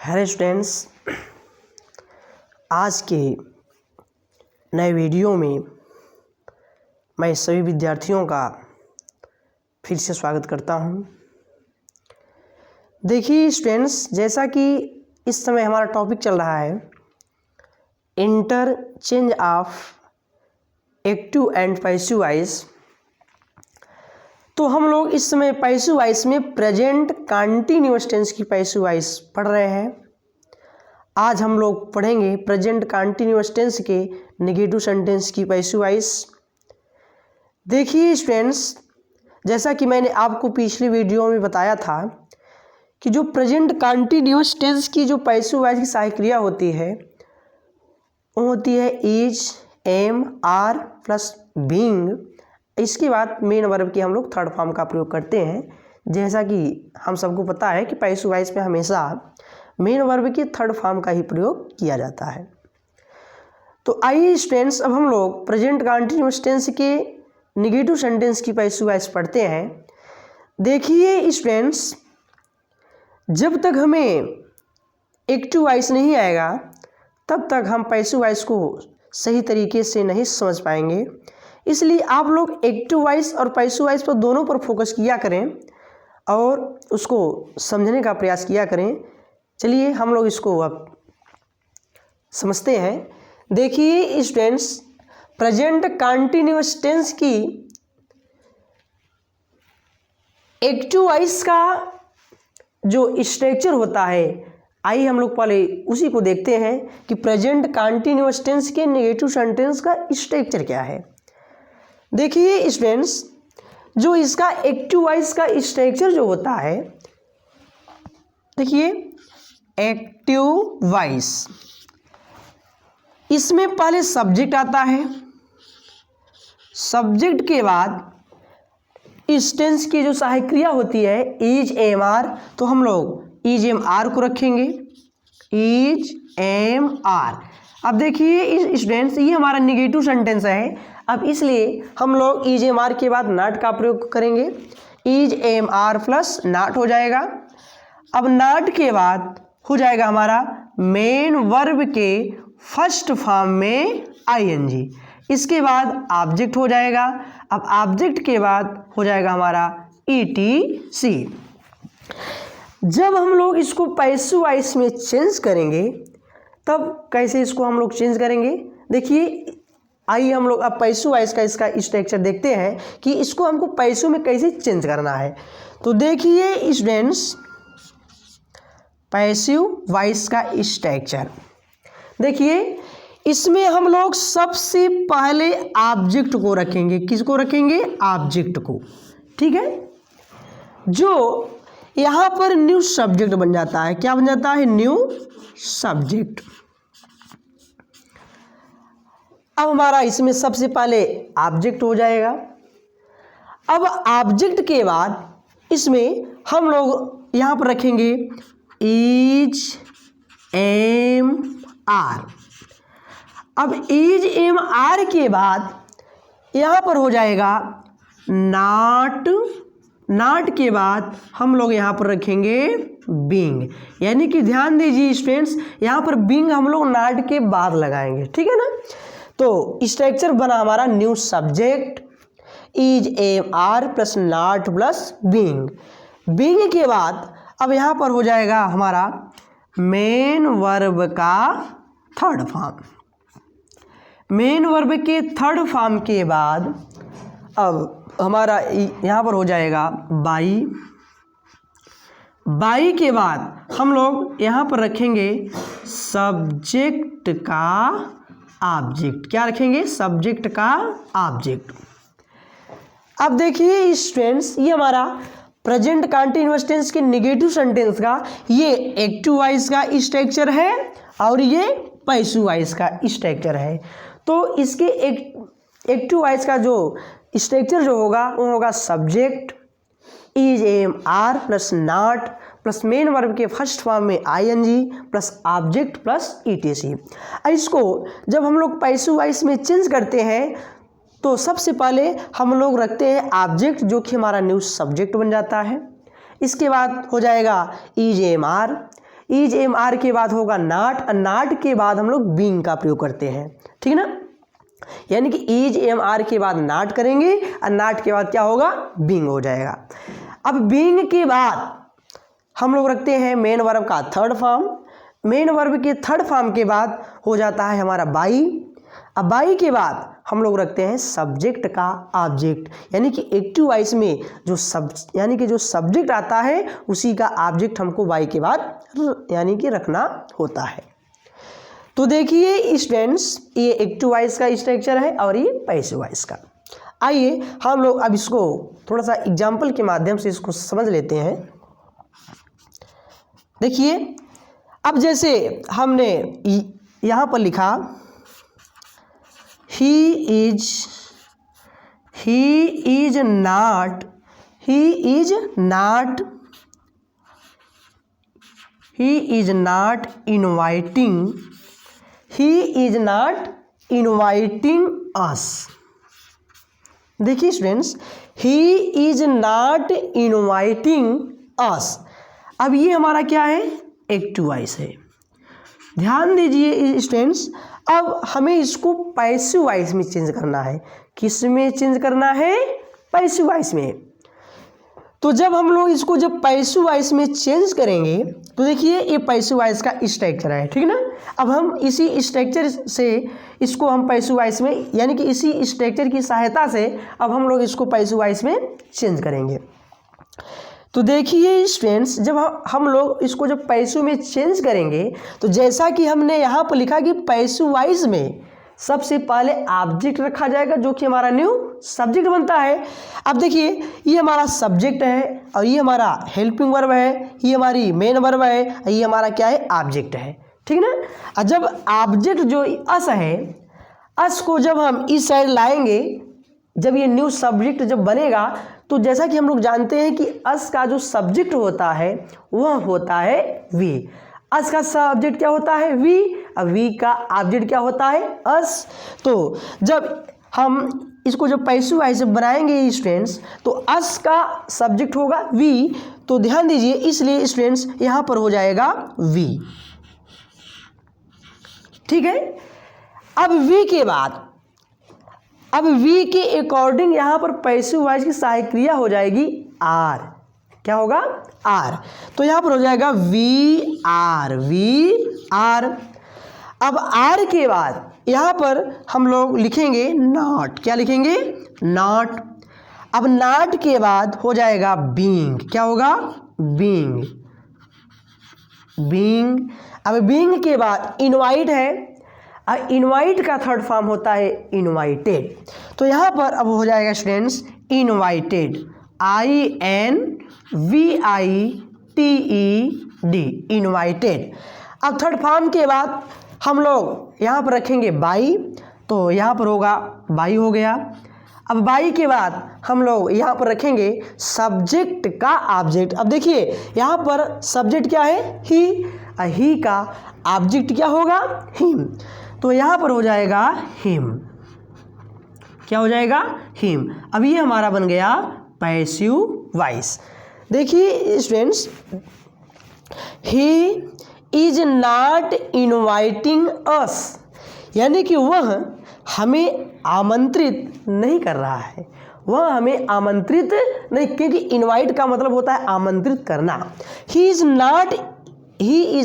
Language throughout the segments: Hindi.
हेलो स्टूडेंट्स, आज के नए वीडियो में मैं सभी विद्यार्थियों का फिर से स्वागत करता हूं। देखिए स्टूडेंट्स, जैसा कि इस समय हमारा टॉपिक चल रहा है interchange of active and passive voice, तो हम लोग इस समय पैसिव वॉइस में प्रेजेंट कंटीन्यूअस टेंस की पैसिव वॉइस पढ़ रहे हैं। आज हम लोग पढ़ेंगे प्रेजेंट कंटीन्यूअस टेंस के नेगेटिव सेंटेंस की पैसिव वॉइस। देखिए स्टूडेंट्स, जैसा कि मैंने आपको पिछली वीडियो में बताया था कि जो प्रेजेंट कंटीन्यूअस टेंस की जो पैसिव वॉइस की सहायक क्रिया होती है वो होती है is, am, are plus being. इसके बाद मेन वर्ब की हम लोग थर्ड फॉर्म का प्रयोग करते हैं। जैसा कि हम सबको पता है कि पैसिव वॉइस में हमेशा मेन वर्ब की थर्ड फॉर्म का ही प्रयोग किया जाता है। तो आइए स्टूडेंट्स, अब हम लोग प्रेजेंट कंटीन्यूअस टेंस के नेगेटिव सेंटेंस की पैसिव वॉइस पढ़ते हैं। देखिए स्टूडेंट्स, जब तक हमें एक्टिव वॉइस नहीं आएगा तब तक हम पैसिव वॉइस को सही तरीके से नहीं समझ पाएंगे। इसलिए आप लोग एक्टिव वॉइस और पैसिव वॉइस पर दोनों पर फोकस किया करें और उसको समझने का प्रयास किया करें। चलिए हम लोग इसको अब समझते हैं। देखिए स्टूडेंट्स, प्रेजेंट कंटीन्यूअस टेंस की एक्टिव वॉइस का जो स्ट्रक्चर होता है, आइए हम लोग पहले उसी को देखते हैं कि प्रेजेंट कंटीन्यूअस टेंस के नेगेटिव सेंटेंस का स्ट्रक्चर क्या है। देखिए स्टूडेंट्स, जो इसका एक्टिव वॉइस का स्ट्रक्चर जो होता है, देखिए एक्टिव वॉइस, इसमें पहले सब्जेक्ट आता है। सब्जेक्ट के बाद इस टेंस की जो सहायक क्रिया होती है इज, एम, आर, तो हम लोग इज, एम, आर को रखेंगे। Is, am, are. अब देखिए स्टूडेंट्स, ये हमारा नेगेटिव सेंटेंस है। अब इसलिए हम लोग इज, एम, आर के बाद नॉट का प्रयोग करेंगे। Is, am, are plus not हो जाएगा। अब नॉट के बाद हो जाएगा हमारा मेन वर्ब के फर्स्ट फॉर्म में आईएनजी। इसके बाद ऑब्जेक्ट हो जाएगा। अब ऑब्जेक्ट के बाद हो जाएगा हमारा ईटीसी। जब हम लोग इसको पैसिव वॉइस में चेंज करेंगे तब कैसे इसको हम लोग चेंज करेंगे, देखिए आइए हम लोग अब पैसिव वॉइस का इसका स्ट्रक्चर देखते हैं कि इसको हमको पैसिव में कैसे चेंज करना है। तो देखिए स्टूडेंट्स, पैसिव वॉइस का स्ट्रक्चर देखिए, इसमें हम लोग सबसे पहले ऑब्जेक्ट को रखेंगे। किसको रखेंगे? ऑब्जेक्ट को। ठीक है, जो यहाँ पर न्यू सब्जेक्ट बन जाता है। क्या बन जाता है? New subject. अब हमारा इसमें सबसे पहले ऑब्जेक्ट हो जाएगा। अब ऑब्जेक्ट के बाद इसमें हम लोग यहाँ पर रखेंगे इज, एम, आर। अब इज, एम, आर के बाद यहाँ पर हो जाएगा नॉट। नॉट के बाद हम लोग यहाँ पर रखेंगे बीइंग। यानी कि ध्यान दीजिए स्टूडेंट्स, यहाँ पर बीइंग हम लोग नॉट के बाद लगाएंगे। ठीक है ना। तो स्ट्रक्चर बना हमारा new subject, is, am, are plus not plus being. Being के बाद अब यहाँ पर हो जाएगा हमारा मेन वर्ब का थर्ड फॉर्म। मेन वर्ब के थर्ड फॉर्म के बाद अब हमारा यहाँ पर हो जाएगा बाई। बाई के बाद हम लोग यहाँ पर रखेंगे सब्जेक्ट का ऑब्जेक्ट। क्या रखेंगे? सब्जेक्ट का ऑब्जेक्ट। अब देखिए स्टूडेंट्स, ये हमारा प्रेजेंट कंटीन्यूअस टेंस के नेगेटिव सेंटेंस का ये एक्टिव वॉइस का स्ट्रक्चर है और ये पैसिव वॉइस का स्ट्रक्चर है। तो इसके एक्टिव वॉइस का जो स्ट्रक्चर जो होगा वो होगा subject, is, am, are plus not plus main verb के फर्स्ट फॉर्म में ING plus object plus ETC. इसको जब हम लोग पैसिव वॉइस में चेंज करते हैं तो सबसे पहले हम लोग रखते हैं ऑब्जेक्ट, जो कि हमारा न्यू सब्जेक्ट बन जाता है। इसके बाद हो जाएगा is, am, are. Is am are के बाद होगा नॉट, नॉट के बाद हम लोग बीइंग का प्रयोग करते हैं, ठीक है ना। यानी कि इज एम आर के बाद नॉट करेंगे और नॉट के बाद क्या होगा, बीइंग हो जाएगा। अब बीइंग के बाद हम लोग रखते हैं मेन वर्ब का थर्ड फॉर्म। मेन वर्ब के थर्ड फॉर्म के बाद हो जाता है हमारा बाई। अब बाई के बाद हम लोग रखते हैं सब्जेक्ट का ऑब्जेक्ट, यानी कि एक्टिव वॉइस में जो सब्जेक्ट आता है उसी का ऑब्जेक्ट हमको बाई के बाद यानी कि रखना होता है। तो देखिए स्टूडेंट्स, ये एक्टिव वॉइस का स्ट्रक्चर है और ये पैसिव वॉइस का। आइए हम लोग अब इसको थोड़ा सा एग्जाम्पल के माध्यम से इसको समझ लेते हैं। देखिए, अब जैसे हमने यहाँ पर लिखा he is not inviting us. देखिए students, he is not inviting us. अब ये हमारा क्या है, एक्टिव वॉइस है। ध्यान दीजिए स्टूडेंट्स, अब हमें इसको पैसिव वॉइस में चेंज करना है। किस में चेंज करना है, पैसिव वॉइस में। तो जब हम लोग इसको जब पैसिव वॉइस में चेंज करेंगे तो देखिए ये पैसिव वॉइस का स्ट्रक्चर है, ठीक ना। अब हम इसी स्ट्रक्चर से इसको हम पैसिव वॉइस में, यानी कि इसी स्ट्रक्चर की सहायता से अब हम लोग इसको पैसिव वॉइस में चेंज करेंगे। तो देखिए स्टूडेंट्स, जब हम लोग इसको जब पैसिव में चेंज करेंगे तो जैसा कि हमने यहाँ पर लिखा कि पैसिव वॉइस में सबसे पहले ऑब्जेक्ट रखा जाएगा जो कि हमारा न्यू सब्जेक्ट बनता है। अब देखिए, ये हमारा सब्जेक्ट है और ये हमारा हेल्पिंग वर्ब है, ये हमारी मेन वर्ब है और ये हमारा क्या है, ऑब्जेक्ट है, ठीक ना। और जब ऑब्जेक्ट जो अस है, अस को जब हम इस साइड लाएंगे, जब ये न्यू सब्जेक्ट जब बनेगा तो जैसा कि हम लोग जानते हैं कि अस का जो सब्जेक्ट होता है वह होता है वी। अस का सब्जेक्ट क्या होता है, वी, और वी का ऑब्जेक्ट क्या होता है, अस। तो जब हम इसको जब पैसिव वॉइस बनाएंगे स्टूडेंट्स तो अस का सब्जेक्ट होगा वी। तो ध्यान दीजिए, इसलिए स्टूडेंट्स यहाँ पर हो जाएगा वी, ठीक है। अब वी के बाद, अब वी के अकॉर्डिंग यहाँ पर पैसिव वॉइस की सहायक क्रिया हो जाएगी आर। क्या होगा, आर। तो यहाँ पर हो जाएगा वी आर। अब आर के बाद यहाँ पर हम लोग लिखेंगे नॉट। क्या लिखेंगे, नॉट। अब नॉट के बाद हो जाएगा बीइंग। क्या होगा, बीइंग। अब बीइंग के बाद इनवाइट है, और इनवाइट का थर्ड फॉर्म होता है इनवाइटेड। तो यहाँ पर अब हो जाएगा स्टूडेंट्स इनवाइटेड, INVITED, इनवाइटेड। अब थर्ड फॉर्म के बाद हम लोग यहाँ पर रखेंगे बाई। तो यहाँ पर होगा बाई, हो गया। अब बाई के बाद हम लोग यहाँ पर रखेंगे सब्जेक्ट का ऑब्जेक्ट। अब देखिए यहाँ पर सब्जेक्ट क्या है, ही का ऑब्जेक्ट क्या होगा, हिम। तो यहाँ पर हो जाएगा हिम। क्या हो जाएगा, हिम। अब ये हमारा बन गया पैसिव वॉइस। देखिए students, he is not inviting अस, यानी कि वह हमें आमंत्रित नहीं कर रहा है। वह हमें आमंत्रित नहीं, क्योंकि इनवाइट का मतलब होता है आमंत्रित करना। ही इज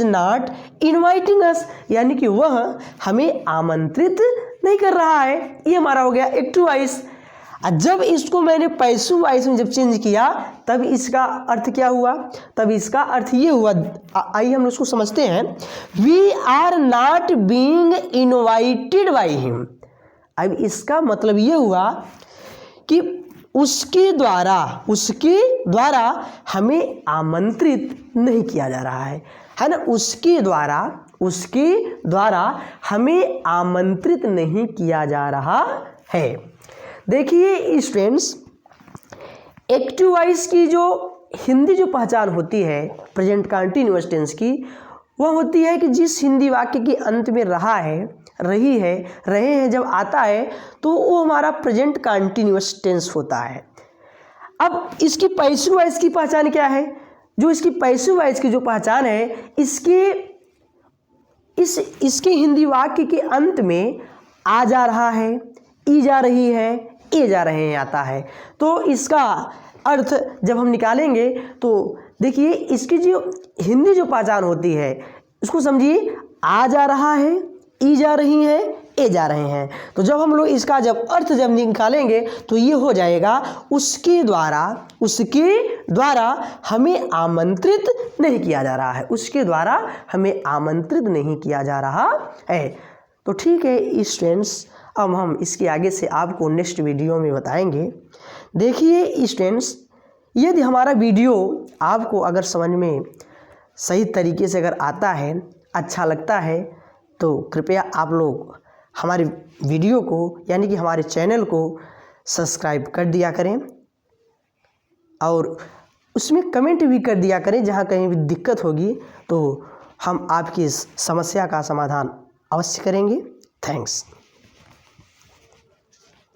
नॉट इनवाइटिंग अस, यानी कि वह हमें आमंत्रित नहीं कर रहा है। ये हमारा हो गया एक्टिव वॉइस। जब इसको मैंने पैसिव वॉइस में जब चेंज किया तब इसका अर्थ क्या हुआ, तब इसका अर्थ ये हुआ। आइए हम उसको समझते हैं। We are not being invited by him. अब इसका मतलब ये हुआ कि उसके द्वारा हमें आमंत्रित नहीं किया जा रहा है ना। उसके द्वारा हमें आमंत्रित नहीं किया जा रहा है। देखिए स्टूडेंट्स, एक्टिव वॉइस की जो हिंदी जो पहचान होती है प्रेजेंट कंटीन्यूअस टेंस की, वह होती है कि जिस हिंदी वाक्य के अंत में रहे हैं जब आता है तो वो हमारा प्रेजेंट कंटीन्यूअस टेंस होता है। अब इसकी पैसिव वॉइस की पहचान क्या है, जो इसकी पैसिव वॉइस की जो पहचान है, इसके हिंदी वाक्य के अंत में आ जा रहा है, ई जा रही है, ए जा रहे हैं आता है। तो इसका अर्थ जब हम निकालेंगे तो देखिए इसकी जो हिंदी जो पहचान होती है इसको समझिए, आ जा रहा है, ई जा रही है, ए जा रहे हैं। तो जब हम लोग इसका अर्थ जब निकालेंगे तो ये हो जाएगा उसके द्वारा हमें आमंत्रित नहीं किया जा रहा है, उसके द्वारा हमें आमंत्रित नहीं किया जा रहा है। तो ठीक है स्टूडेंट्स, अब हम इसके आगे से आपको नेक्स्ट वीडियो में बताएंगे। देखिए स्टूडेंट्स, यदि हमारा वीडियो आपको अगर समझ में सही तरीके से अगर आता है, अच्छा लगता है, तो कृपया आप लोग हमारे वीडियो को यानी कि हमारे चैनल को सब्सक्राइब कर दिया करें और उसमें कमेंट भी कर दिया करें। जहाँ कहीं भी दिक्कत होगी तो हम आपकी इस समस्या का समाधान अवश्य करेंगे। थैंक्स।